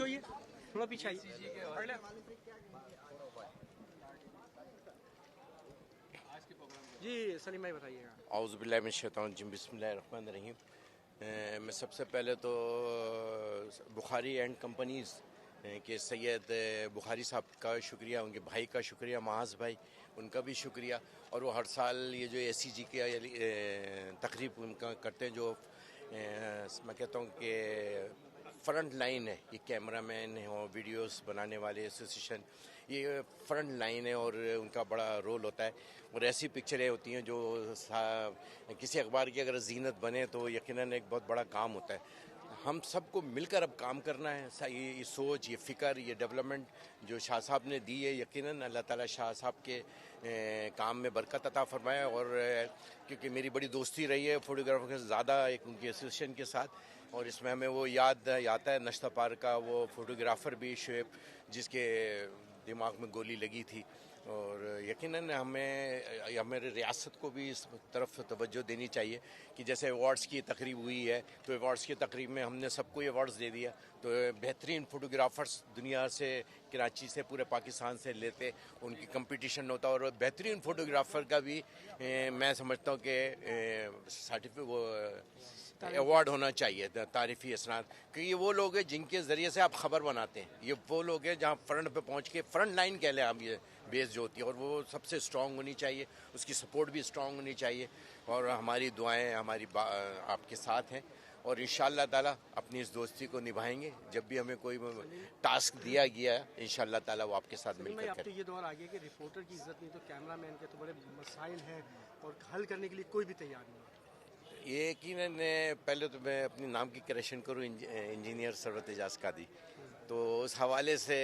ہوئیے, تھوڑا پیچھے آئیے. جی سلیم بھائی بتائیے گا. اعوذ باللہ من الشیطان الرجیم, بسم اللہ الرحمن الرحیم. میں سب سے پہلے تو بخاری اینڈ کمپنیز کے سید بخاری صاحب کا شکریہ, ان کے بھائی کا شکریہ معاذ بھائی, ان کا بھی شکریہ. اور وہ ہر سال یہ جو اے سی جی کے تقریب ان کا کرتے ہیں, جو میں کہتا ہوں کہ فرنٹ لائن ہے, یہ کیمرہ مین ہوں, ویڈیوز بنانے والے ایسوسیشن, یہ فرنٹ لائن ہے اور ان کا بڑا رول ہوتا ہے. اور ایسی پکچریں ہوتی ہیں جو کسی اخبار کی اگر زینت بنے تو یقیناً ایک بہت بڑا کام ہوتا ہے. ہم سب کو مل کر اب کام کرنا ہے. یہ سوچ, یہ فکر, یہ ڈیولپمنٹ جو شاہ صاحب نے دی ہے, یقیناً اللہ تعالیٰ شاہ صاحب کے کام میں برکت عطا فرمائے. اور کیونکہ میری بڑی دوستی رہی ہے فوٹوگرافر کے زیادہ ایک ان کی ایسوسیشن کے ساتھ, اور اس میں ہمیں وہ یاد آتا ہے نشتہ پار کا وہ فوٹوگرافر بھی شعیب, جس کے دماغ میں گولی لگی تھی. اور یقیناً ہمارے ریاست کو بھی اس طرف توجہ دینی چاہیے کہ جیسے ایوارڈز کی تقریب ہوئی ہے, تو ایوارڈز کی تقریب میں ہم نے سب کو ایوارڈز دے دیا, تو بہترین فوٹوگرافرز دنیا سے, کراچی سے, پورے پاکستان سے لیتے, ان کی کمپٹیشن ہوتا. اور بہترین فوٹوگرافر کا بھی میں سمجھتا ہوں کہ وہ ایوارڈ ہونا چاہیے, تعریفی اسناد, کہ یہ وہ لوگ ہیں جن کے ذریعے سے آپ خبر بناتے ہیں. یہ وہ لوگ ہیں جہاں فرنٹ پہ پہنچ کے, فرنٹ لائن کہہ لیں آپ, یہ بیس جو ہوتی ہے, اور وہ سب سے اسٹرانگ ہونی چاہیے, اس کی سپورٹ بھی اسٹرانگ ہونی چاہیے. اور ہماری دعائیں ہماری آپ کے ساتھ ہیں, اور انشاءاللہ تعالیٰ اپنی اس دوستی کو نبھائیں گے. جب بھی ہمیں کوئی ٹاسک دیا گیا ہے انشاءاللہ تعالیٰ وہ آپ کے ساتھ مل کر کریں. یہ دور آ گیا کہ رپورٹر کی عزت نہیں تو کیمرہ مین کے تو بڑے مسائل ہیں اور حل کرنے کے لیے کوئی بھی تیار نہیں. یہ یقیناً پہلے تو میں اپنے نام کی کریکشن کروں, انجینئر ثروت اعجاز قادری. تو اس حوالے سے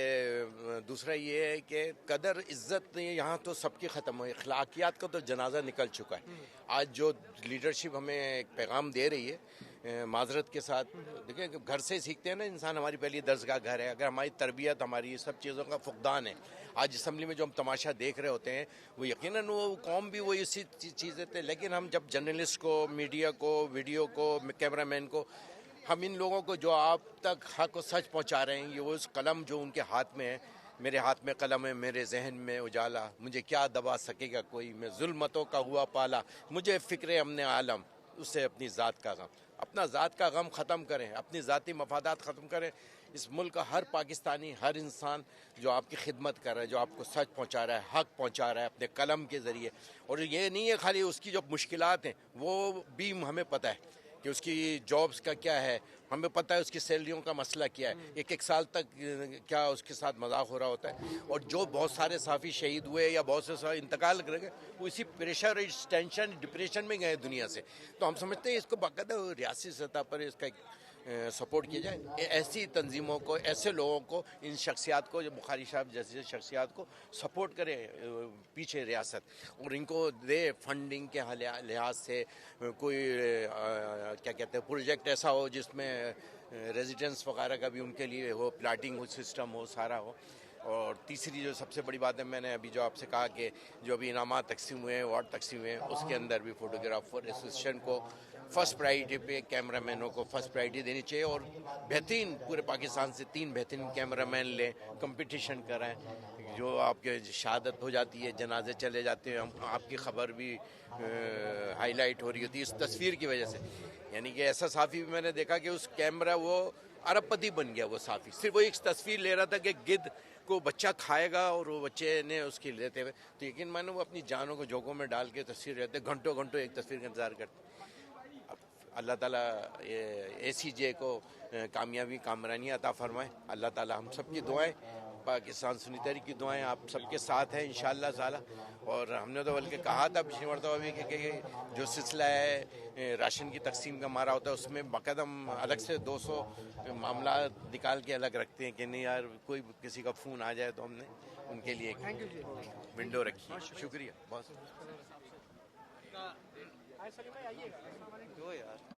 دوسرا یہ ہے کہ قدر عزت یہاں تو سب کی ختم ہوئی, اخلاقیات کا تو جنازہ نکل چکا ہے. آج جو لیڈرشپ ہمیں ایک پیغام دے رہی ہے معذرت کے ساتھ, دیکھیں گھر سے سیکھتے ہیں نا انسان, ہماری پہلی درسگاہ گھر ہے. اگر ہماری تربیت, ہماری سب چیزوں کا فقدان ہے, آج اسمبلی میں جو ہم تماشا دیکھ رہے ہوتے ہیں, وہ یقیناً وہ قوم بھی وہی اسی چیزیں تھے. لیکن ہم جب جرنلسٹ کو, میڈیا کو, ویڈیو کو, کیمرہ مین کو, ہم ان لوگوں کو جو آپ تک حق و سچ پہنچا رہے ہیں, یہ وہ اس قلم جو ان کے ہاتھ میں ہے, میرے ہاتھ میں قلم ہے, میرے ذہن میں اجالا, مجھے کیا دبا سکے گا کوئی, میں ظلمتوں کا ہوا پالا, مجھے فکر امن عالم, اس سے اپنی ذات کا غم. اپنا ذات کا غم ختم کریں, اپنی ذاتی مفادات ختم کریں. اس ملک کا ہر پاکستانی, ہر انسان جو آپ کی خدمت کر رہا ہے, جو آپ کو سچ پہنچا رہا ہے, حق پہنچا رہا ہے اپنے قلم کے ذریعے. اور یہ نہیں ہے خالی اس کی جو مشکلات ہیں وہ بھی ہمیں پتہ ہے کہ اس کی جابز کا کیا ہے, ہمیں پتہ ہے اس کی سیلریوں کا مسئلہ کیا ہے, ایک سال تک کیا اس کے ساتھ مذاق ہو رہا ہوتا ہے. اور جو بہت سارے صحافی شہید ہوئے یا بہت سے انتقال کر گئے, وہ اسی پریشر, ٹینشن, ڈپریشن میں گئے دنیا سے. تو ہم سمجھتے ہیں اس کو باقاعدہ ریاستی سطح پر اس کا سپورٹ کیا جائے. ایسی تنظیموں کو, ایسے لوگوں کو, ان شخصیات کو, جو بخاری صاحب جیسی شخصیات کو سپورٹ کرے پیچھے ریاست, اور ان کو دے فنڈنگ کے لحاظ سے. کوئی کیا کہتے ہیں پروجیکٹ ایسا ہو جس میں ریزیڈنس وغیرہ کا بھی ان کے لیے ہو, پلاٹنگ ہو, سسٹم ہو, سارا ہو. اور تیسری جو سب سے بڑی بات ہے, میں نے ابھی جو آپ سے کہا کہ جو ابھی انعامات تقسیم ہوئے ہیں, ایوارڈ تقسیم ہوئے ہیں, اس کے اندر بھی فوٹوگرافر ایسوسیشن کو فرسٹ پرائرٹی پہ, کیمرہ مینوں کو فرسٹ پرائرٹی دینی چاہیے. اور بہترین پورے پاکستان سے 3 بہترین کیمرہ مین لیں, کمپٹیشن کرائیں. جو آپ کے شہادت ہو جاتی ہے, جنازے چلے جاتے ہیں, آپ کی خبر بھی ہائی لائٹ ہو رہی ہوتی ہے اس تصویر کی وجہ سے. یعنی کہ ایسا صحافی بھی میں نے دیکھا کہ اس کیمرہ وہ ارب پتی بن گیا. وہ صحافی صرف وہ ایک تصویر لے رہا تھا کہ گدھ کو بچہ کھائے گا, اور وہ بچے نے اس کی لیتے ہوئے, تو یقین مانو وہ اپنی جانوں کو جوکوں میں ڈال کے تصویر لیتے, گھنٹوں گھنٹوں ایک تصویر کا انتظار کرتے. اللہ تعالیٰ اے سی جے کو کامیابی, کامرانی عطا فرمائے. اللہ تعالیٰ ہم سب کی دعائیں, پاکستان سنی تحریک کی دعائیں آپ سب کے ساتھ ہیں انشاءاللہ تعالی. اور ہم نے تو بلکہ کہا تھا پچھلی مرتبہ بھی کہ جو سلسلہ ہے راشن کی تقسیم کا ہمارا ہوتا ہے, اس میں باقاعدہ ہم الگ سے 200 معاملات نکال کے الگ رکھتے ہیں کہ نہیں یار کوئی کسی کا فون آ جائے تو ہم نے ان کے لیے ونڈو رکھی. شکریہ بہت.